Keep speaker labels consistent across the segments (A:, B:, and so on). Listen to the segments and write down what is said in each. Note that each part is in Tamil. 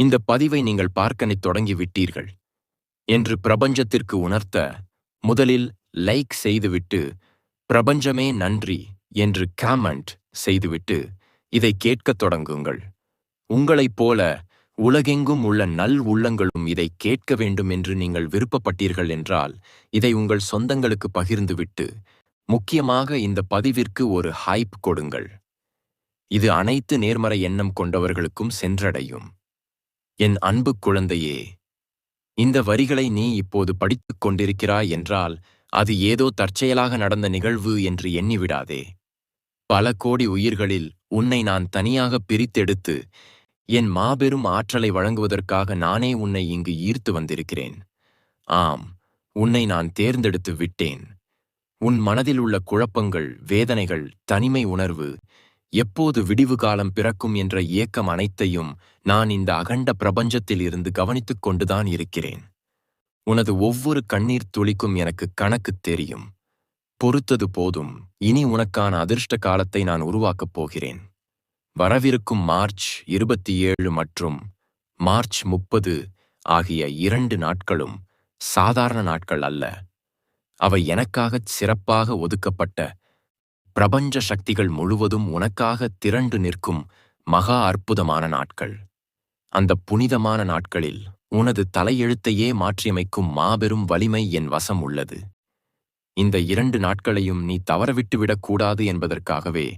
A: இந்த பதிவை நீங்கள் பார்க்கத் தொடங்கிவிட்டீர்கள் என்று பிரபஞ்சத்திற்கு உணர்த்த, முதலில் லைக் செய்துவிட்டு, பிரபஞ்சமே நன்றி என்று காமெண்ட் செய்துவிட்டு, இதை கேட்கத் தொடங்குங்கள். உங்களைப் போல உலகெங்கும் உள்ள நல் உள்ளங்களும் இதை கேட்க வேண்டும் என்று நீங்கள் விருப்பப்பட்டீர்கள் என்றால், இதை உங்கள் சொந்தங்களுக்கு பகிர்ந்துவிட்டு, முக்கியமாக இந்த பதிவிற்கு ஒரு ஹைப் கொடுங்கள். இது அனைத்து நேர்மறை எண்ணம் கொண்டவர்களுக்கும் சென்றடையும். என் அன்பு குழந்தையே, இந்த வரிகளை நீ இப்போது படித்துக் கொண்டிருக்கிறாய் என்றால், அது ஏதோ தற்செயலாக நடந்த நிகழ்வு என்று எண்ணிவிடாதே. பல கோடி உயிர்களில் உன்னை நான் தனியாக பிரித்தெடுத்து, என் மாபெரும் ஆற்றலை வழங்குவதற்காக நானே உன்னை இங்கு ஈர்த்து வந்திருக்கிறேன். ஆம், உன்னை நான் தேர்ந்தெடுத்து விட்டேன். உன் மனதில் உள்ள குழப்பங்கள், வேதனைகள், தனிமை உணர்வு, எப்போது விடிவு காலம் பிறக்கும் என்ற ஏக்கம் அனைத்தையும் நான் இந்த அகண்ட பிரபஞ்சத்தில் இருந்து கவனித்துக் கொண்டுதான் இருக்கிறேன். உனது ஒவ்வொரு கண்ணீர் துளிக்கும் எனக்கு கணக்கு தெரியும். பொறுத்தது போதும், இனி உனக்கான அதிர்ஷ்ட காலத்தை நான் உருவாக்கப் போகிறேன். வரவிருக்கும் மார்ச் 27 மற்றும் மார்ச் 30 ஆகிய 2 நாட்களும் சாதாரண நாட்கள் அல்ல. அவை எனக்காகச் சிறப்பாக ஒதுக்கப்பட்ட, பிரபஞ்ச சக்திகள் முழுவதும் உனக்காக திரண்டு நிற்கும் மகா அற்புதமான நாட்கள். அந்த புனிதமான நாட்களில் உனது தலையெழுத்தையே மாற்றியமைக்கும் மாபெரும் வலிமை என் வசம் உள்ளது. இந்த 2 நாட்களையும் நீ தவறவிட்டுவிடக் கூடாது என்பதற்காகவே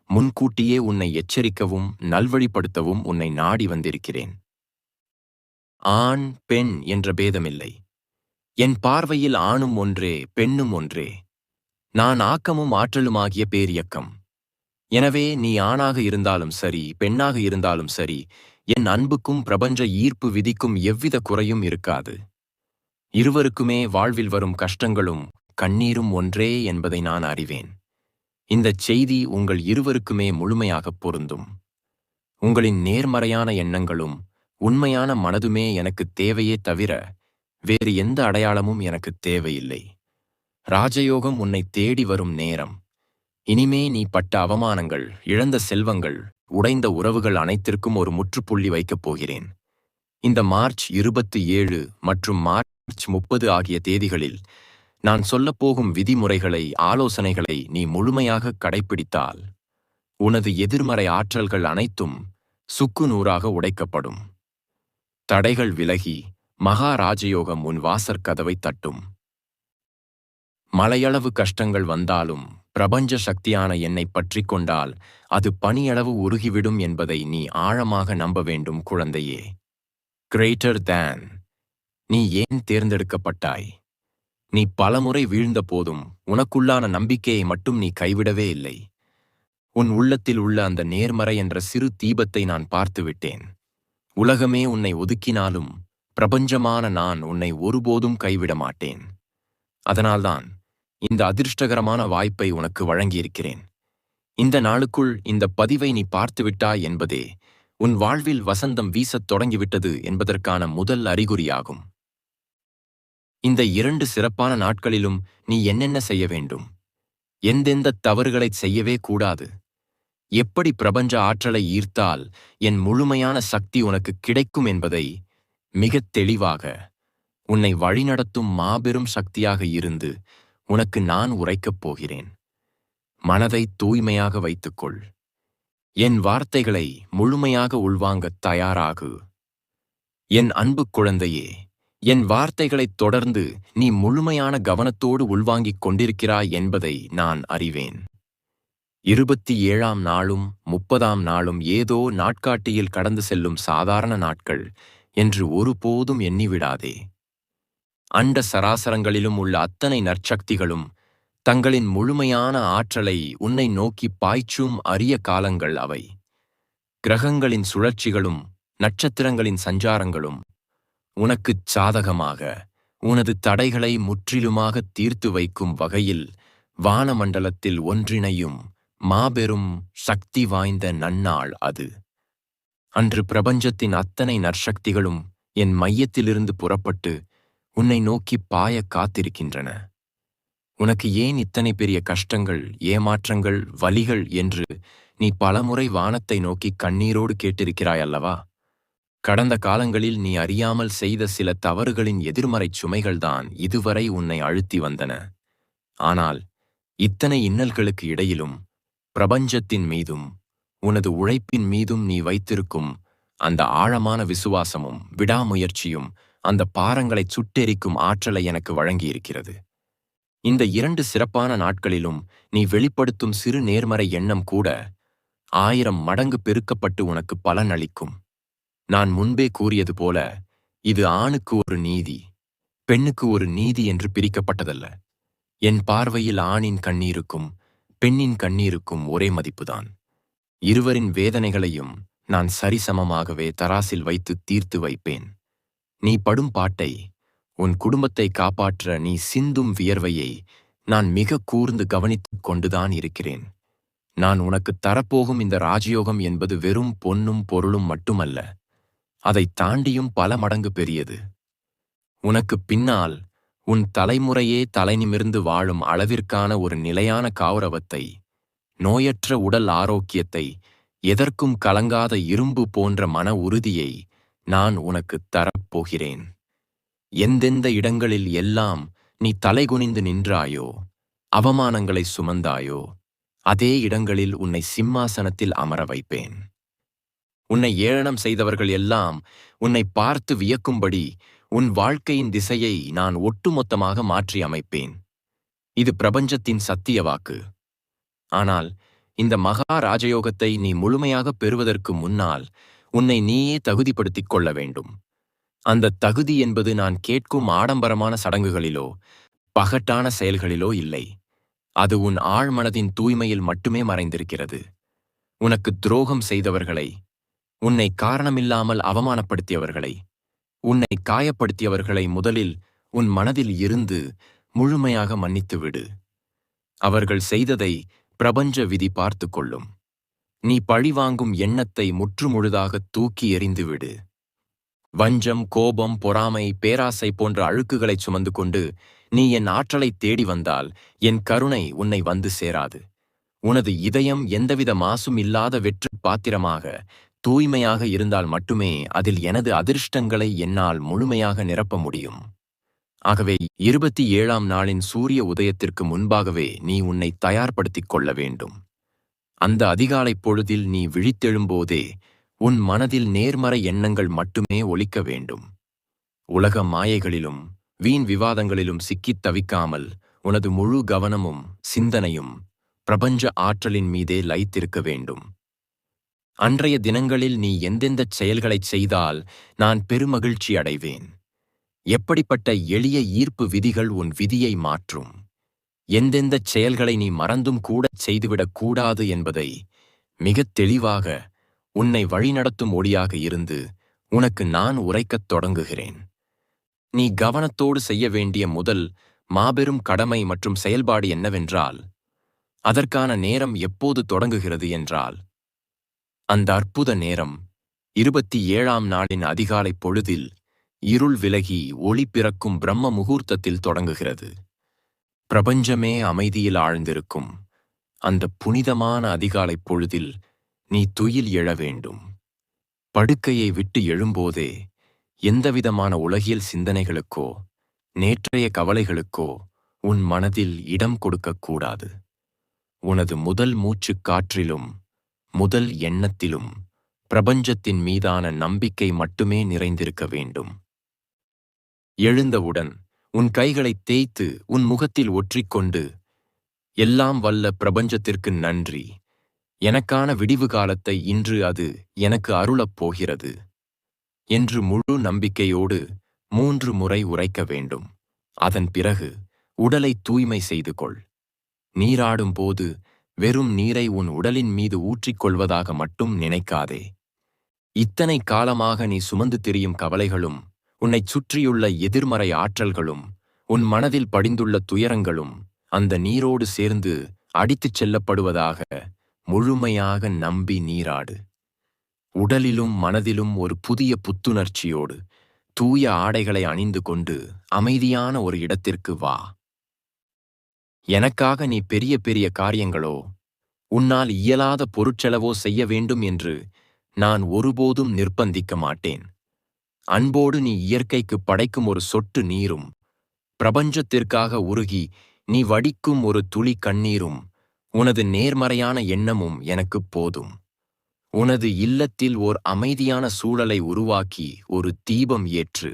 A: முன்கூட்டியே உன்னை எச்சரிக்கவும் நல்வழிப்படுத்தவும் உன்னை நாடி வந்திருக்கிறேன். ஆண் பெண் என்ற பேதமில்லை. என் பார்வையில் ஆணும் ஒன்றே, பெண்ணும் ஒன்றே. நான் ஆக்கமும் ஆற்றலுமாகிய பேரியக்கம். எனவே நீ ஆணாக இருந்தாலும் சரி, பெண்ணாக இருந்தாலும் சரி, என் அன்புக்கும் பிரபஞ்ச ஈர்ப்பு விதிக்கும் எவ்வித குறையும் இருக்காது. இருவருக்குமே வாழ்வில் வரும் கஷ்டங்களும் கண்ணீரும் ஒன்றே என்பதை நான் அறிவேன். இந்தச் செய்தி உங்கள் இருவருக்குமே முழுமையாகப் பொருந்தும். உங்களின் நேர்மறையான எண்ணங்களும் உண்மையான மனதுமே எனக்குத் தேவையே தவிர வேறு எந்த அடையாளமும் எனக்குத் தேவையில்லை. ராஜயோகம் உன்னை தேடி வரும் நேரம். இனிமே நீ பட்ட அவமானங்கள், இழந்த செல்வங்கள், உடைந்த உறவுகள் அனைத்திற்கும் ஒரு முற்றுப்புள்ளி வைக்கப் போகிறேன். இந்த மார்ச் 27 மற்றும் மார்ச் 30 ஆகிய தேதிகளில் நான் சொல்லப்போகும் விதிமுறைகளை, ஆலோசனைகளை நீ முழுமையாக கடைப்பிடித்தால், உனது எதிர்மறை ஆற்றல்கள் அனைத்தும் சுக்கு நூறாக உடைக்கப்படும். தடைகள் விலகி மகா ராஜயோகம் உன் வாசற்கதவை தட்டும். மலையளவு கஷ்டங்கள் வந்தாலும் பிரபஞ்ச சக்தியான என்னை பற்றி கொண்டால் அது பனியளவு உருகிவிடும் என்பதை நீ ஆழமாக நம்ப வேண்டும் குழந்தையே. Greater than. நீ ஏன் தேர்ந்தெடுக்கப்பட்டாய்? நீ பலமுறை வீழ்ந்த போதும் உனக்குள்ளான நம்பிக்கையை மட்டும் நீ கைவிடவே இல்லை. உன் உள்ளத்தில் உள்ள அந்த நேர்மறை என்ற சிறு தீபத்தை நான் பார்த்துவிட்டேன். உலகமே உன்னை ஒதுக்கினாலும் பிரபஞ்சமான நான் உன்னை ஒருபோதும் கைவிட மாட்டேன். அதனால்தான் இந்த அதிர்ஷ்டகரமான வாய்ப்பை உனக்கு வழங்கியிருக்கிறேன். இந்த நாளுக்குள் இந்த பதிவை நீ பார்த்துவிட்டாய் என்பதே உன் வாழ்வில் வசந்தம் வீசத் தொடங்கிவிட்டது என்பதற்கான முதல் அறிகுறியாகும். இந்த 2 சிறப்பான நாட்களிலும் நீ என்னென்ன செய்ய வேண்டும்? எந்தெந்த தவறுகளைச் செய்யவே கூடாது? எப்படி பிரபஞ்ச ஆற்றலை ஈர்த்தால் என் முழுமையான சக்தி உனக்கு கிடைக்கும் என்பதை மிகத் தெளிவாக, உன்னை வழிநடத்தும் மாபெரும் சக்தியாக இருந்து உனக்கு நான் உரைக்கப் போகிறேன். மனதை தூய்மையாக வைத்துக்கொள். என் வார்த்தைகளை முழுமையாக உள்வாங்கத் தயாராகு. என் அன்பு குழந்தையே, என் வார்த்தைகளைத் தொடர்ந்து நீ முழுமையான கவனத்தோடு உள்வாங்கிக் கொண்டிருக்கிறாய் என்பதை நான் அறிவேன். 27ஆம் நாளும் 30ஆம் நாளும் ஏதோ நாட்காட்டியில் கடந்து செல்லும் சாதாரண நாட்கள் என்று ஒருபோதும் எண்ணிவிடாதே. அண்ட சராசரங்களிலும் உள்ள அத்தனை நற்சக்திகளும் தங்களின் முழுமையான ஆற்றலை உன்னை நோக்கி பாய்ச்சும் அரிய காலங்கள் அவை. கிரகங்களின் சுழற்சிகளும் நட்சத்திரங்களின் சஞ்சாரங்களும் உனக்குச் சாதகமாக, உனது தடைகளை முற்றிலுமாக தீர்த்து வைக்கும் வகையில் வானமண்டலத்தில் ஒன்றிணையும் மாபெரும் சக்தி வாய்ந்த நன்னாள் அது. அன்று பிரபஞ்சத்தின் அத்தனை நற்சக்திகளும் என் மையத்திலிருந்து புறப்பட்டு உன்னை நோக்கி பாய காத்திருக்கின்றன. உனக்கு ஏன் இத்தனை பெரிய கஷ்டங்கள், ஏமாற்றங்கள், வலிகள் என்று நீ பலமுறை வானத்தை நோக்கி கண்ணீரோடு கேட்டிருக்கிறாய் அல்லவா? கடந்த காலங்களில் நீ அறியாமல் செய்த சில தவறுகளின் எதிர்மறைச் சுமைகள்தான் இதுவரை உன்னை அழுத்தி வந்தன. ஆனால் இத்தனை இன்னல்களுக்கு இடையிலும் பிரபஞ்சத்தின் மீதும் உனது உழைப்பின் மீதும் நீ வைத்திருக்கும் அந்த ஆழமான விசுவாசமும் விடாமுயற்சியும் அந்த பாரங்களைச் சுட்டெரிக்கும் ஆற்றலை எனக்கு வழங்கியிருக்கிறது. இந்த 2 சிறப்பான நாட்களிலும் நீ வெளிப்படுத்தும் சிறு நேர்மறை எண்ணம் கூட 1000 மடங்கு பெருக்கப்பட்டு உனக்கு பலன் அளிக்கும். நான் முன்பே கூறியது போல, இது ஆணுக்கு ஒரு நீதி, பெண்ணுக்கு ஒரு நீதி என்று பிரிக்கப்பட்டதல்ல. என் பார்வையில் ஆணின் கண்ணீருக்கும் பெண்ணின் கண்ணீருக்கும் ஒரே மதிப்புதான். இருவரின் வேதனைகளையும் நான் சரிசமமாகவே தராசில் வைத்து தீர்த்து வைப்பேன். நீ படும் பாட்டை, உன் குடும்பத்தை காப்பாற்ற நீ சிந்தும் வியர்வையை நான் மிக கூர்ந்து கவனித்துக் கொண்டுதான் இருக்கிறேன். நான் உனக்கு தரப்போகும் இந்த ராஜயோகம் என்பது வெறும் பொன்னும் பொருளும் மட்டுமல்ல, அதைத் தாண்டியும் பல மடங்கு பெரியது. உனக்கு பின்னால் உன் தலைமுறையே தலைநிமிர்ந்து வாழும் அளவிற்கான ஒரு நிலையான கௌரவத்தை, நோயற்ற உடல் ஆரோக்கியத்தை, எதற்கும் கலங்காத இரும்பு போன்ற மன உறுதியை நான் உனக்குத் தரப்போகிறேன். எந்தெந்த இடங்களில் எல்லாம் நீ தலைகுனிந்து நின்றாயோ, அவமானங்களை சுமந்தாயோ, அதே இடங்களில் உன்னை சிம்மாசனத்தில் அமர வைப்பேன். உன்னை ஏளனம் செய்தவர்கள் எல்லாம் உன்னை பார்த்து வியக்கும்படி உன் வாழ்க்கையின் திசையை நான் ஒட்டுமொத்தமாக மாற்றி அமைப்பேன். இது பிரபஞ்சத்தின் சத்திய வாக்கு. ஆனால் இந்த மகா ராஜயோகத்தை நீ முழுமையாக பெறுவதற்கு முன்னால் உன்னை நீயே தகுதிப்படுத்திக் கொள்ள வேண்டும். அந்த தகுதி என்பது நான் கேட்கும் ஆடம்பரமான சடங்குகளிலோ பகட்டான செயல்களிலோ இல்லை. அது உன் ஆழ்மனதின் தூய்மையில் மட்டுமே மறைந்திருக்கிறது. உனக்கு துரோகம் செய்தவர்களை, உன்னை காரணமில்லாமல் அவமானப்படுத்தியவர்களை, உன்னை காயப்படுத்தியவர்களை முதலில் உன் மனதில் இருந்து முழுமையாக மன்னித்துவிடு. அவர்கள் செய்ததை பிரபஞ்ச விதி பார்த்து கொள்ளும். நீ பழிவாங்கும் எண்ணத்தை முற்றுமுழுதாக தூக்கி எறிந்துவிடு. வஞ்சம், கோபம், பொறாமை, பேராசை போன்ற அழுக்குகளைச் சுமந்து கொண்டு நீ என் ஆற்றலை தேடி வந்தால் என் கருணை உன்னை வந்து சேராது. உனது இதயம் எந்தவித மாசும் இல்லாத வெற்று பாத்திரமாக தூய்மையாக இருந்தால் மட்டுமே அதில் எனது அதிர்ஷ்டங்களை என்னால் முழுமையாக நிரப்ப முடியும். ஆகவே 27ஆம் நாளின் சூரிய உதயத்திற்கு முன்பாகவே நீ உன்னை தயார்படுத்திக் கொள்ள வேண்டும். அந்த அதிகாலைப் பொழுதில் நீ விழித்தெழும்போதே உன் மனதில் நேர்மறை எண்ணங்கள் மட்டுமே ஒலிக்க வேண்டும். உலக மாயைகளிலும் வீண் விவாதங்களிலும் சிக்கித் தவிக்காமல் உனது முழு கவனமும் சிந்தனையும் பிரபஞ்ச ஆற்றலின் மீதே லயித்திருக்க வேண்டும். அன்றைய தினங்களில் நீ எந்தெந்தச் செயல்களைச் செய்தால் நான் பெருமகிழ்ச்சி அடைவேன், எப்படிப்பட்ட எளிய ஈர்ப்பு விதிகள் உன் விதியை மாற்றும், எந்தெந்தச் செயல்களை நீ மறந்தும் கூட செய்துவிடக் கூடாது என்பதை மிகத் தெளிவாக உன்னை வழிநடத்தும் ஒளியாக இருந்து உனக்கு நான் உரைக்கத் தொடங்குகிறேன். நீ கவனத்தோடு செய்ய வேண்டிய முதல் மாபெரும் கடமை மற்றும் செயல்பாடு என்னவென்றால், அதற்கான நேரம் எப்போது தொடங்குகிறது என்றால், அந்த அற்புத நேரம் 27ஆம் நாளின் அதிகாலைப் பொழுதில் இருள் விலகி ஒளி பிறக்கும் பிரம்ம முகூர்த்தத்தில் தொடங்குகிறது. பிரபஞ்சமே அமைதியில் ஆழ்ந்திருக்கும் அந்த புனிதமான அதிகாலைப் பொழுதில் நீ துயில் எழ வேண்டும். படுக்கையை விட்டு எழும்போதே எந்தவிதமான உலகியல் சிந்தனைகளுக்கோ நேற்றைய கவலைகளுக்கோ உன் மனதில் இடம் கொடுக்கக்கூடாது. உனது முதல் மூச்சுக் காற்றிலும் முதல் எண்ணத்திலும் பிரபஞ்சத்தின் மீதான நம்பிக்கை மட்டுமே நிறைந்திருக்க வேண்டும். எழுந்தவுடன் உன் கைகளைத் தேய்த்து உன் முகத்தில் ஒற்றிக்கொண்டு, எல்லாம் வல்ல பிரபஞ்சத்திற்கு நன்றி, எனக்கான விடிவு காலத்தை இன்று அது எனக்கு அருளப் போகிறது என்று முழு நம்பிக்கையோடு 3 முறை உரைக்க வேண்டும். அதன் பிறகு உடலை தூய்மை செய்து கொள். நீராடும் போது வெறும் நீரை உன் உடலின் மீது ஊற்றிக்கொள்வதாக மட்டும் நினைக்காதே. இத்தனை காலமாக நீ சுமந்து திரியும் கவலைகளும் உன்னைச் சுற்றியுள்ள எதிர்மறை ஆற்றல்களும் உன் மனதில் படிந்துள்ள துயரங்களும் அந்த நீரோடு சேர்ந்து அடித்துச் செல்லப்படுவதாக முழுமையாக நம்பி நீராடு. உடலிலும் மனதிலும் ஒரு புதிய புத்துணர்ச்சியோடு தூய ஆடைகளை அணிந்து கொண்டு அமைதியான ஒரு இடத்திற்கு வா. எனக்காக நீ பெரிய பெரிய காரியங்களோ உன்னால் இயலாத பொருட்செலவோ செய்ய வேண்டும் என்று நான் ஒருபோதும் நிர்பந்திக்க மாட்டேன். அன்போடு நீ இயற்கைக்கு படைக்கும் ஒரு சொட்டு நீரும், பிரபஞ்சத்திற்காக உருகி நீ வடிக்கும் ஒரு துளி கண்ணீரும், உனது நேர்மறையான எண்ணமும் எனக்குப் போதும். உனது இல்லத்தில் ஓர் அமைதியான சூழலை உருவாக்கி ஒரு தீபம் ஏற்று.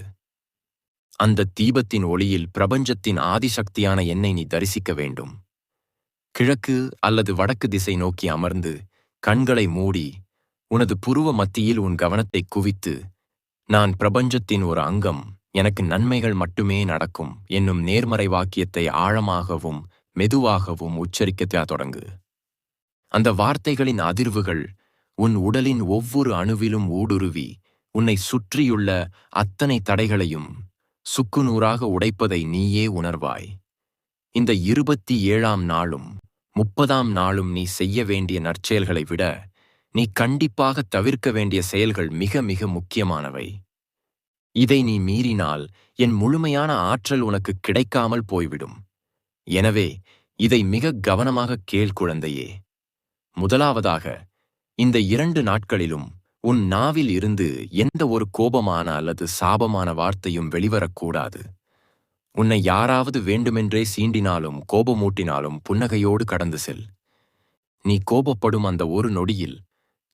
A: அந்த தீபத்தின் ஒளியில் பிரபஞ்சத்தின் ஆதிசக்தியான என்னை நீ தரிசிக்க வேண்டும். கிழக்கு அல்லது வடக்கு திசை நோக்கி அமர்ந்து கண்களை மூடி உனது புருவ மத்தியில் உன் கவனத்தை குவித்து, நான் பிரபஞ்சத்தின் ஒரு அங்கம், எனக்கு நன்மைகள் மட்டுமே நடக்கும் என்னும் நேர்மறை வாக்கியத்தை ஆழமாகவும் மெதுவாகவும் உச்சரிக்கத் தொடங்கு. அந்த வார்த்தைகளின் அதிர்வுகள் உன் உடலின் ஒவ்வொரு அணுவிலும் ஊடுருவி உன்னை சுற்றியுள்ள அத்தனை தடைகளையும் சுக்குநூறாக உடைப்பதை நீயே உணர்வாய். இந்த 27ஆம் நாளும் 30ஆம் நாளும் நீ செய்ய வேண்டிய நற்செயல்களை விட நீ கண்டிப்பாக தவிர்க்க வேண்டிய செயல்கள் மிக மிக முக்கியமானவை. இதை நீ மீறினால் என் முழுமையான ஆற்றல் உனக்கு கிடைக்காமல் போய்விடும். எனவே இதை மிக கவனமாக கேள் குழந்தையே. முதலாவதாக, இந்த 2 நாட்களிலும் உன் நாவில் இருந்து எந்த ஒரு கோபமான அல்லது சாபமான வார்த்தையும் வெளிவரக்கூடாது. உன்னை யாராவது வேண்டுமென்றே சீண்டினாலும் கோபமூட்டினாலும் புன்னகையோடு கடந்து செல். நீ கோபப்படும் அந்த ஒரு நொடியில்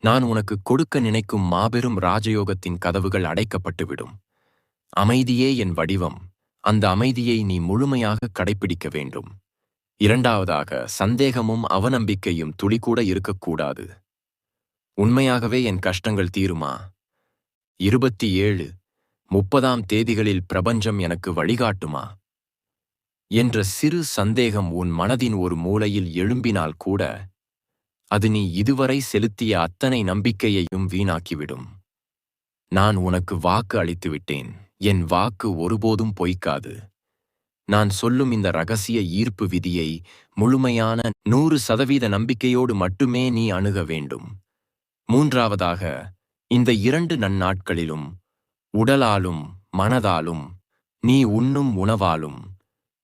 A: நான் உனக்கு கொடுக்க நினைக்கும் மாபெரும் ராஜயோகத்தின் கதவுகள் அடைக்கப்பட்டுவிடும். அமைதியே என் வடிவம். அந்த அமைதியை நீ முழுமையாக கடைப்பிடிக்க வேண்டும். இரண்டாவதாக, சந்தேகமும் அவநம்பிக்கையும் துளிகூட இருக்கக்கூடாது. உண்மையாகவே என் கஷ்டங்கள் தீருமா? 27, 30ஆம் தேதிகளில் பிரபஞ்சம் எனக்கு வழிகாட்டுமா என்ற சிறு சந்தேகம் உன் மனதின் ஒரு மூலையில் எழும்பினால் கூட அது நீ இதுவரை செலுத்திய அத்தனை நம்பிக்கையையும் வீணாக்கிவிடும். நான் உனக்கு வாக்கு அளித்துவிட்டேன். என் வாக்கு ஒருபோதும் பொய்க்காது. நான் சொல்லும் இந்த ரகசிய ஈர்ப்பு விதியை முழுமையான 100% நம்பிக்கையோடு மட்டுமே நீ அணுக வேண்டும். மூன்றாவதாக, இந்த 2 நன்னாட்களிலும் உடலாலும் மனதாலும் நீ உண்ணும் உணவாலும்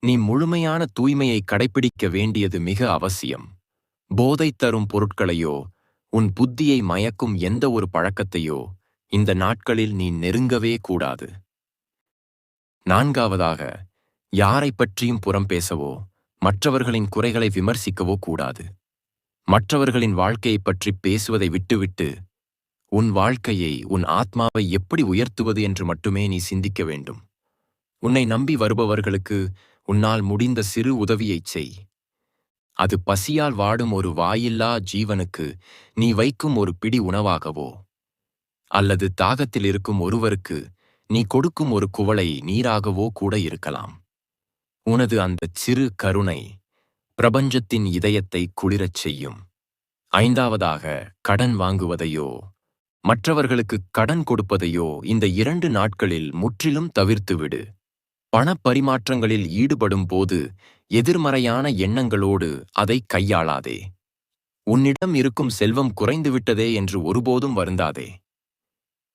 A: நீ முழுமையான தூய்மையை கடைப்பிடிக்க வேண்டியது மிக அவசியம். போதை தரும் பொருட்களையோ உன் புத்தியை மயக்கும் எந்த ஒரு பழக்கத்தையோ இந்த நாட்களில் நீ நெருங்கவே கூடாது. நான்காவதாக, யாரை பற்றியும் புறம் பேசவோ மற்றவர்களின் குறைகளை விமர்சிக்கவோ கூடாது. மற்றவர்களின் வாழ்க்கையைப் பற்றி பேசுவதை விட்டுவிட்டு உன் வாழ்க்கையை, உன் ஆத்மாவை எப்படி உயர்த்துவது என்று மட்டுமே நீ சிந்திக்க வேண்டும். உன்னை நம்பி வருபவர்களுக்கு உன்னால் முடிந்த சிறு உதவியைச் செய். அது பசியால் வாடும் ஒரு வாயில்லா ஜீவனுக்கு நீ வைக்கும் ஒரு பிடி உணவாகவோ அல்லது தாகத்தில் இருக்கும் ஒருவருக்கு நீ கொடுக்கும் ஒரு குவளை நீராகவோ கூட இருக்கலாம். உனது அந்தச் சிறு கருணை பிரபஞ்சத்தின் இதயத்தை குளிரச் செய்யும். ஐந்தாவதாக, கடன் வாங்குவதையோ மற்றவர்களுக்கு கடன் கொடுப்பதையோ இந்த 2 நாட்களில் முற்றிலும் தவிர்த்துவிடு. பணப்பரிமாற்றங்களில் ஈடுபடும் போது எதிர்மறையான எண்ணங்களோடு அதை கையாளாதே. உன்னிடம் இருக்கும் செல்வம் குறைந்துவிட்டதே என்று ஒருபோதும் வருந்தாதே.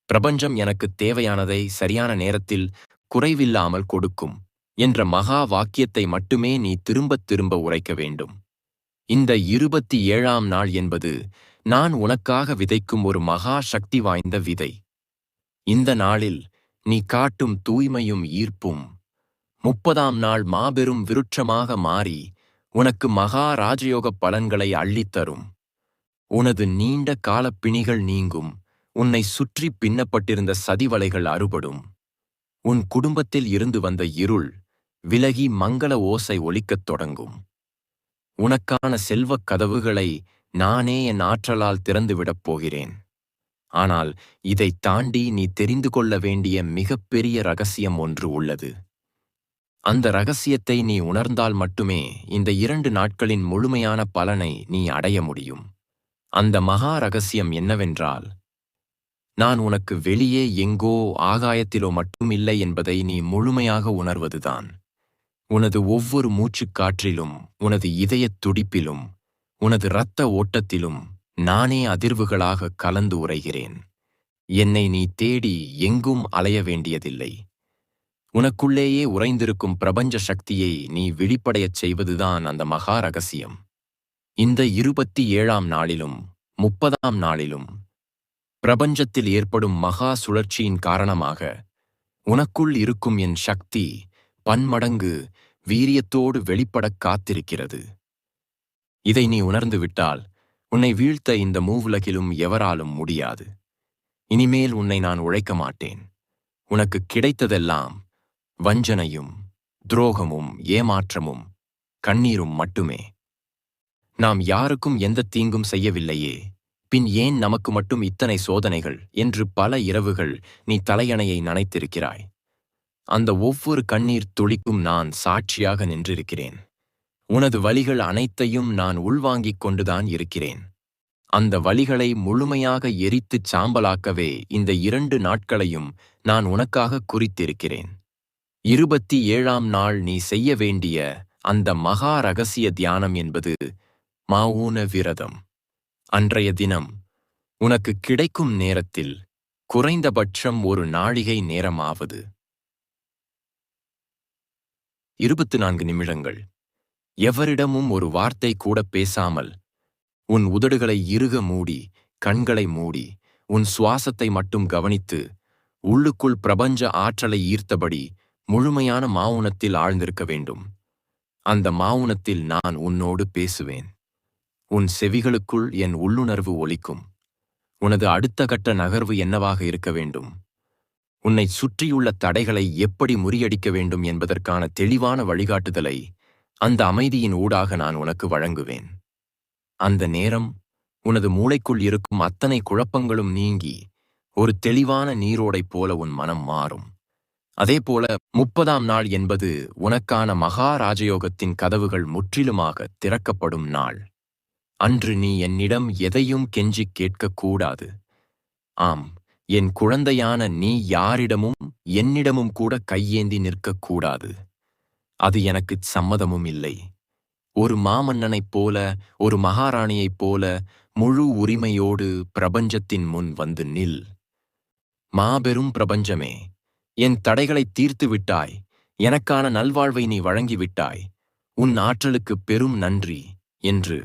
A: பிரபஞ்சம் எனக்கு தேவையானதை சரியான நேரத்தில் குறைவில்லாமல் கொடுக்கும் என்ற மகா வாக்கியத்தை மட்டுமே நீ திரும்பத் திரும்ப உரைக்க வேண்டும். இந்த 27ஆம் நாள் என்பது நான் உனக்காக விதைக்கும் ஒரு மகா சக்தி வாய்ந்த விதை. இந்த நாளில் நீ காட்டும் தூய்மையும் ஈர்ப்பும் 30ஆம் நாள் மாபெரும் விருட்சமாக மாறி உனக்கு மகா ராஜயோக பலன்களை அள்ளித்தரும். உனது நீண்ட காலப் பிணிகள் நீங்கும். உன்னை சுற்றி பின்னப்பட்டிருந்த சதிவலைகள் அறுபடும். உன் குடும்பத்தில் இருந்து வந்த இருள் விலகி மங்கள ஓசை ஒலிக்கத் தொடங்கும். உனக்கான செல்வக் கதவுகளை நானே என் ஆற்றலால் திறந்துவிடப் போகிறேன். ஆனால் இதைத் தாண்டி நீ தெரிந்து கொள்ள வேண்டிய மிகப்பெரிய ரகசியம் ஒன்று உள்ளது. அந்த ரகசியத்தை நீ உணர்ந்தால் மட்டுமே இந்த 2 நாட்களின் முழுமையான பலனை நீ அடைய முடியும். அந்த மகா ரகசியம் என்னவென்றால், நான் உனக்கு வெளியே எங்கோ ஆகாயத்திலோ மட்டும் இல்லை என்பதை நீ முழுமையாக உணர்வதுதான். உனது ஒவ்வொரு மூச்சுக்காற்றிலும், உனது இதயத் துடிப்பிலும், உனது இரத்த ஓட்டத்திலும் நானே அதிர்வுகளாக கலந்து உறைகிறேன். என்னை நீ தேடி எங்கும் அலைய வேண்டியதில்லை. உனக்குள்ளேயே உறைந்திருக்கும் பிரபஞ்ச சக்தியை நீ வெளிப்படையச் செய்வதுதான் அந்த மகா ரகசியம். இந்த 27ஆம் நாளிலும் 30ஆம் நாளிலும் பிரபஞ்சத்தில் ஏற்படும் மகா சுழற்சியின் காரணமாக உனக்குள் இருக்கும் என் சக்தி பன்மடங்கு வீரியத்தோடு வெளிப்படக் காத்திருக்கிறது. இதை நீ உணர்ந்து விட்டால் உன்னை வீழ்த்த இந்த மூவுலகிலும் எவராலும் முடியாது. இனிமேல் உன்னை நான் உழைக்க மாட்டேன். உனக்கு கிடைத்ததெல்லாம் வஞ்சனையும் துரோகமும் ஏமாற்றமும் கண்ணீரும் மட்டுமே. நாம் யாருக்கும் எந்த தீங்கும் செய்யவில்லையே, பின் ஏன் நமக்கு மட்டும் இத்தனை சோதனைகள் என்று பல இரவுகள் நீ தலையணையை நனைத்திருக்கிறாய். அந்த ஒவ்வொரு கண்ணீர் துளிக்கும் நான் சாட்சியாக நின்றிருக்கிறேன். உனது வலிகள் அனைத்தையும் நான் உள்வாங்கிக் கொண்டுதான் இருக்கிறேன். அந்த வலிகளை முழுமையாக எரித்துச் சாம்பலாக்கவே இந்த 2 நாட்களையும் நான் உனக்காக குறித்திருக்கிறேன். 27ஆம் நாள் நீ செய்ய வேண்டிய அந்த மகா ரகசிய தியானம் என்பது மௌன விரதம். அன்றைய தினம் உனக்கு கிடைக்கும் நேரத்தில் குறைந்தபட்சம் ஒரு நாழிகை நேரமாவது 24 நிமிடங்கள் எவரிடமும் ஒரு வார்த்தை கூட பேசாமல் உன் உதடுகளை இறுக மூடி கண்களை மூடி உன் சுவாசத்தை மட்டும் கவனித்து உள்ளுக்குள் பிரபஞ்ச ஆற்றலை ஈர்த்தபடி முழுமையான மௌனத்தில் ஆழ்ந்திருக்க வேண்டும். அந்த மௌனத்தில் நான் உன்னோடு பேசுவேன். உன் செவிகளுக்குள் என் உள்ளுணர்வு ஒலிக்கும். உனது அடுத்த கட்ட நகர்வு என்னவாக இருக்க வேண்டும், உன்னை சுற்றியுள்ள தடைகளை எப்படி முறியடிக்க வேண்டும் என்பதற்கான தெளிவான வழிகாட்டுதலை அந்த அமைதியின் ஊடாக நான் உனக்கு வழங்குவேன். அந்த நேரம் உனது மூளைக்குள் இருக்கும் அத்தனை குழப்பங்களும் நீங்கி ஒரு தெளிவான நீரோடை போல உன் மனம் மாறும். அதேபோல 30ஆம் நாள் என்பது உனக்கான மகா ராஜயோகத்தின் கதவுகள் முற்றிலுமாக திறக்கப்படும் நாள். அன்று நீ என்னிடம் எதையும் கெஞ்சிக் கேட்கக்கூடாது. ஆம், என் குழந்தையான நீ யாரிடமும் என்னிடமும் கூட கையேந்தி நிற்கக்கூடாது. அது எனக்குச் சம்மதமும் இல்லை. ஒரு மாமன்னனைப் போல, ஒரு மகாராணியைப் போல முழு உரிமையோடு பிரபஞ்சத்தின் முன் வந்து நில். மாபெரும் பிரபஞ்சமே, என் தடைகளை தீர்த்து விட்டாய். எனக்கான நல்வாழ்வை நீ வழங்கிவிட்டாய். உன் ஆற்றலுக்கு பெரும் நன்றி என்று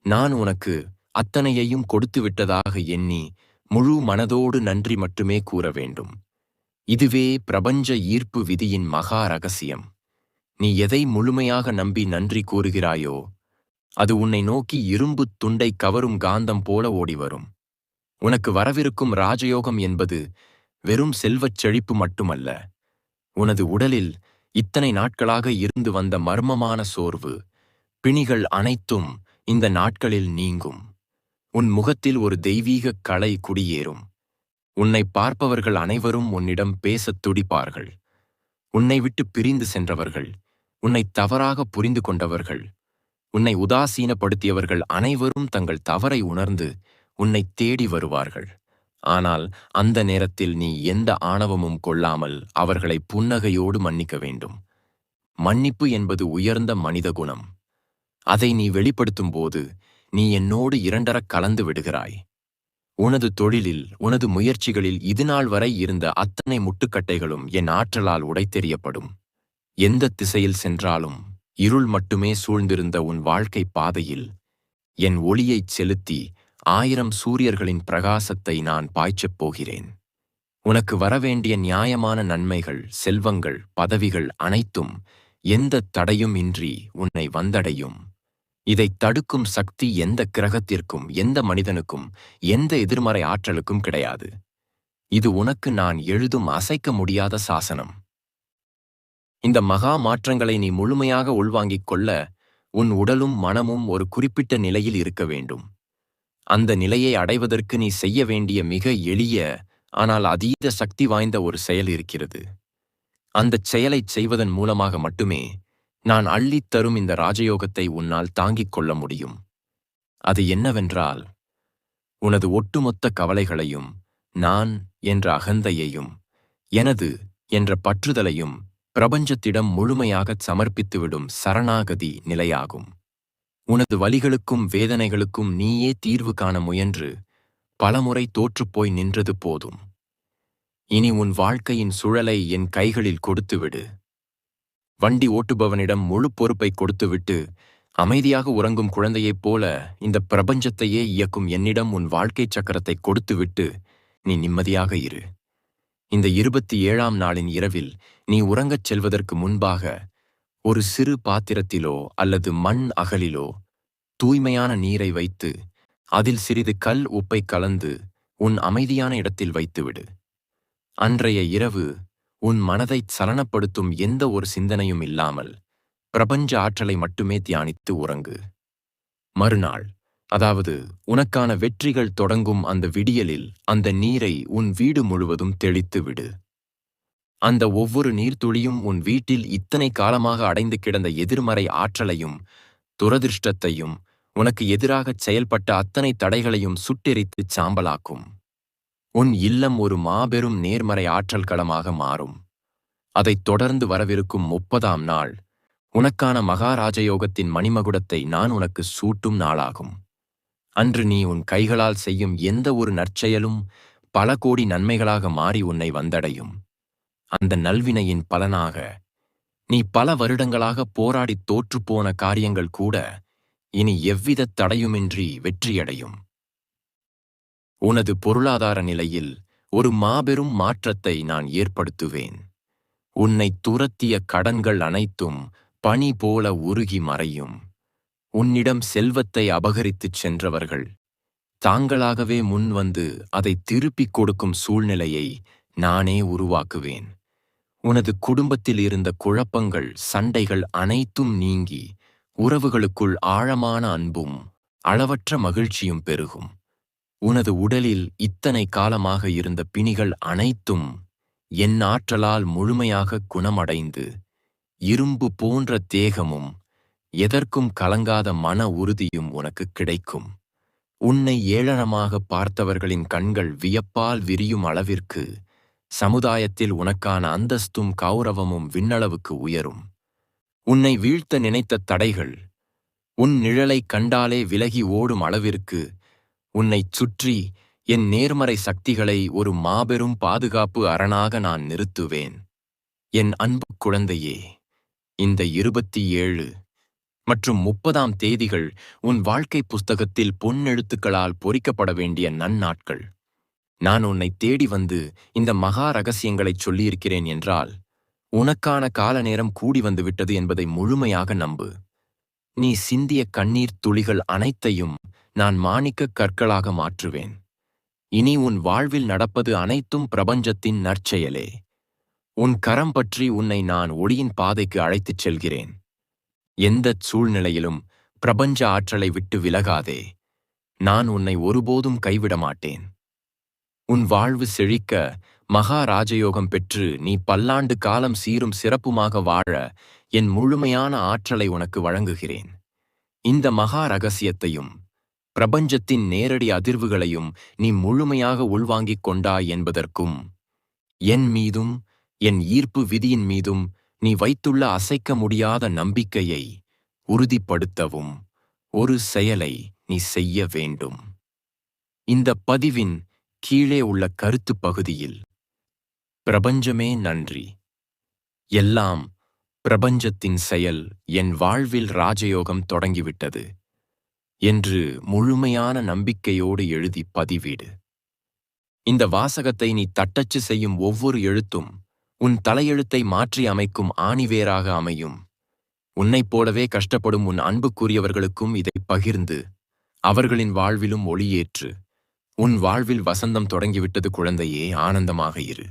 A: நான் உனக்கு அத்தனையையும் கொடுத்து விட்டதாக எண்ணி முழு மனதோடு நன்றி மட்டுமே கூற வேண்டும். இதுவே பிரபஞ்ச ஈர்ப்பு விதியின் மகா ரகசியம். நீ எதை முழுமையாக நம்பி நன்றி கூறுகிறாயோ அது உன்னை நோக்கி இரும்புத் துண்டை கவரும் காந்தம் போல ஓடிவரும். உனக்கு வரவிருக்கும் ராஜயோகம் என்பது வெறும் செல்வச் செழிப்பு மட்டுமல்ல. உனது உடலில் இத்தனை நாட்களாக இருந்து வந்த மர்மமான சோர்வு, பிணிகள் அனைத்தும் இந்த நாட்களில் நீங்கும். உன் முகத்தில் ஒரு தெய்வீக கலை குடியேறும். உன்னை பார்ப்பவர்கள் அனைவரும் உன்னிடம் பேசத் துடிப்பார்கள். உன்னை விட்டு பிரிந்து சென்றவர்கள், உன்னை தவறாக புரிந்து கொண்டவர்கள், உன்னை உதாசீனப்படுத்தியவர்கள் அனைவரும் தங்கள் தவறை உணர்ந்து உன்னை தேடி வருவார்கள். ஆனால் அந்த நேரத்தில் நீ எந்த ஆணவமும் கொள்ளாமல் அவர்களை புன்னகையோடு மன்னிக்க வேண்டும். மன்னிப்பு என்பது உயர்ந்த மனித குணம். அதை நீ வெளிப்படுத்தும் போது நீ என்னோடு இரண்டரக் கலந்து விடுகிறாய். உனது தொழிலில், உனது முயற்சிகளில் இதுநாள் வரை இருந்த அத்தனை முட்டுக்கட்டைகளும் என் ஆற்றலால் உடைத்தெறியப்படும். எந்த திசையில் சென்றாலும் இருள் மட்டுமே சூழ்ந்திருந்த உன் வாழ்க்கை பாதையில் என் ஒளியைச் செலுத்தி 1000 சூரியர்களின் பிரகாசத்தை நான் பாய்ச்சப் போகிறேன். உனக்கு வரவேண்டிய நியாயமான நன்மைகள், செல்வங்கள், பதவிகள் அனைத்தும் எந்த தடையும் இன்றி உன்னை வந்தடையும். இதை தடுக்கும் சக்தி எந்த கிரகத்திற்கும், எந்த மனிதனுக்கும், எந்த எதிர்மறை ஆற்றலுக்கும் கிடையாது. இது உனக்கு நான் எழுதும் அசைக்க முடியாத சாசனம். இந்த மகா மாற்றங்களை நீ முழுமையாக உள்வாங்கிக் கொள்ள உன் உடலும் மனமும் ஒரு குறிப்பிட்ட நிலையில் இருக்க வேண்டும். அந்த நிலையை அடைவதற்கு நீ செய்ய வேண்டிய மிக எளிய ஆனால் அதீத சக்தி வாய்ந்த ஒரு செயல் இருக்கிறது. அந்தச் செயலைச் செய்வதன் மூலமாக மட்டுமே நான் அள்ளித் தரும் இந்த ராஜயோகத்தை உன்னால் தாங்கிக் கொள்ள முடியும். அது என்னவென்றால், உனது ஒட்டுமொத்த கவலைகளையும், நான் என்ற அகந்தையையும், எனது என்ற பற்றுதலையும் பிரபஞ்சத்திடம் முழுமையாகச் சமர்ப்பித்துவிடும் சரணாகதி நிலையாகும். உனது வலிகளுக்கும் வேதனைகளுக்கும் நீயே தீர்வு காண முயன்று பலமுறை தோற்றுப்போய் நின்றது போதும். இனி உன் வாழ்க்கையின் சுழலை என் கைகளில் கொடுத்துவிடு. வண்டி ஓட்டுபவனிடம் முழு பொறுப்பை கொடுத்துவிட்டு அமைதியாக உறங்கும் குழந்தையைப் போல இந்த பிரபஞ்சத்தையே இயக்கும் என்னிடம் உன் வாழ்க்கை சக்கரத்தை கொடுத்துவிட்டு நீ நிம்மதியாக இரு. இந்த 27ஆம் நாளின் இரவில் நீ உறங்கச் செல்வதற்கு முன்பாக ஒரு சிறு பாத்திரத்திலோ அல்லது மண் அகலிலோ தூய்மையான நீரை வைத்து அதில் சிறிது கல் உப்பை கலந்து உன் அமைதியான இடத்தில் வைத்துவிடு. அன்றைய இரவு உன் மனதைச் சலனப்படுத்தும் எந்த ஒரு சிந்தனையும் இல்லாமல் பிரபஞ்ச ஆற்றலை மட்டுமே தியானித்து உறங்கு. மறுநாள், அதாவது உனக்கான வெற்றிகள் தொடங்கும் அந்த விடியலில் அந்த நீரை உன் வீடு முழுவதும் தெளித்து விடு. அந்த ஒவ்வொரு நீர்த்துளியும் உன் வீட்டில் இத்தனை காலமாக அடைந்து கிடந்த எதிர்மறை ஆற்றலையும் துரதிர்ஷ்டத்தையும் உனக்கு எதிராகச் செயல்பட்ட அத்தனை தடைகளையும் சுட்டெரித்துச் சாம்பலாக்கும். உன் இல்லம் ஒரு மாபெரும் நேர்மறை ஆற்றல் களமாக மாறும். அதைத் தொடர்ந்து வரவிருக்கும் 30ஆம் நாள் உனக்கான மகாராஜயோகத்தின் மணிமகுடத்தை நான் உனக்கு சூட்டும் நாளாகும். அன்று நீ உன் கைகளால் செய்யும் எந்த ஒரு நற்செயலும் பல கோடி நன்மைகளாக மாறி உன்னை வந்தடையும். அந்த நல்வினையின் பலனாக நீ பல வருடங்களாக போராடி தோற்றுப்போன காரியங்கள் கூட இனி எவ்வித தடையுமின்றி வெற்றியடையும். உனது பொருளாதார நிலையில் ஒரு மாபெரும் மாற்றத்தை நான் ஏற்படுத்துவேன். உன்னை துரத்திய கடன்கள் அனைத்தும் பனி போல உருகி மறையும். உன்னிடம் செல்வத்தை அபகரித்துச் சென்றவர்கள் தாங்களாகவே முன்வந்து அதை திருப்பிக் கொடுக்கும் சூழ்நிலையை நானே உருவாக்குவேன். உனது குடும்பத்தில் இருந்த குழப்பங்கள், சண்டைகள் அனைத்தும் நீங்கி உறவுகளுக்குள் ஆழமான அன்பும் அளவற்ற மகிழ்ச்சியும் பெருகும். உனது உடலில் இத்தனை காலமாக இருந்த பிணிகள் அனைத்தும் என் ஆற்றலால் முழுமையாக குணமடைந்து இரும்பு போன்ற தேகமும் எதற்கும் கலங்காத மன உறுதியும் உனக்கு கிடைக்கும். உன்னை ஏளனமாக பார்த்தவர்களின் கண்கள் வியப்பால் விரியும் அளவிற்கு சமுதாயத்தில் உனக்கான அந்தஸ்தும் கௌரவமும் விண்ணளவுக்கு உயரும். உன்னை வீழ்த்த நினைத்த தடைகள் உன் நிழலைக் கண்டாலே விலகி ஓடும் அளவிற்கு உன்னைச் சுற்றி என் நேர்மறை சக்திகளை ஒரு மாபெரும் பாதுகாப்பு அரணாக நான் நிறுத்துவேன். என் அன்பு குழந்தையே, இந்த 27 மற்றும் 30ஆம் தேதிகள் உன் வாழ்க்கை புஸ்தகத்தில் பொன்னெழுத்துக்களால் பொறிக்கப்பட வேண்டிய நன்னாட்கள். நான் உன்னை தேடி வந்து இந்த மகா ரகசியங்களைச் சொல்லியிருக்கிறேன் என்றால் உனக்கான கால நேரம் கூடி வந்துவிட்டது என்பதை முழுமையாக நம்பு. நீ சிந்திய கண்ணீர் துளிகள் அனைத்தையும் நான் மாணிக்கக் கற்களாக மாற்றுவேன். இனி உன் வாழ்வில் நடப்பது அனைத்தும் பிரபஞ்சத்தின் நற்செயலே. உன் கரம் பற்றி உன்னை நான் ஒளியின் பாதைக்கு அழைத்துச் செல்கிறேன். எந்தச் சூழ்நிலையிலும் பிரபஞ்ச ஆற்றலை விட்டு விலகாதே. நான் உன்னை ஒருபோதும் கைவிட மாட்டேன். உன் வாழ்வு செழிக்க மகா ராஜயோகம் பெற்று நீ பல்லாண்டு காலம் சீரும் சிறப்புமாக வாழ என் முழுமையான ஆற்றலை உனக்கு வழங்குகிறேன். இந்த மகா ரகசியத்தையும் பிரபஞ்சத்தின் நேரடி அதிர்வுகளையும் நீ முழுமையாக உள்வாங்கிக் கொண்டாய் என்பதற்கும் என் மீதும் என் ஈர்ப்பு விதியின் மீதும் நீ வைத்துள்ள அசைக்க முடியாத நம்பிக்கையை உறுதிப்படுத்தவும் ஒரு செயலை நீ செய்ய வேண்டும். இந்த பதிவின் கீழே உள்ள கருத்து பகுதியில் பிரபஞ்சமே நன்றி, எல்லாம் பிரபஞ்சத்தின் செயல், என் வாழ்வில் ராஜயோகம் தொடங்கிவிட்டது என்று முழுமையான நம்பிக்கையோடு எழுதி பதிவிடு. இந்த வாசகத்தை நீ தட்டச்சு செய்யும் ஒவ்வொரு எழுத்தும் உன் தலையெழுத்தை மாற்றி அமைக்கும் ஆணிவேராக அமையும். உன்னைப் போலவே கஷ்டப்படும் உன் அன்புக்குரியவர்களுக்கும் இதை பகிர்ந்து அவர்களின் வாழ்விலும் ஒளியேற்று. உன் வாழ்வில் வசந்தம் தொடங்கிவிட்டது குழந்தையே, ஆனந்தமாக இரு.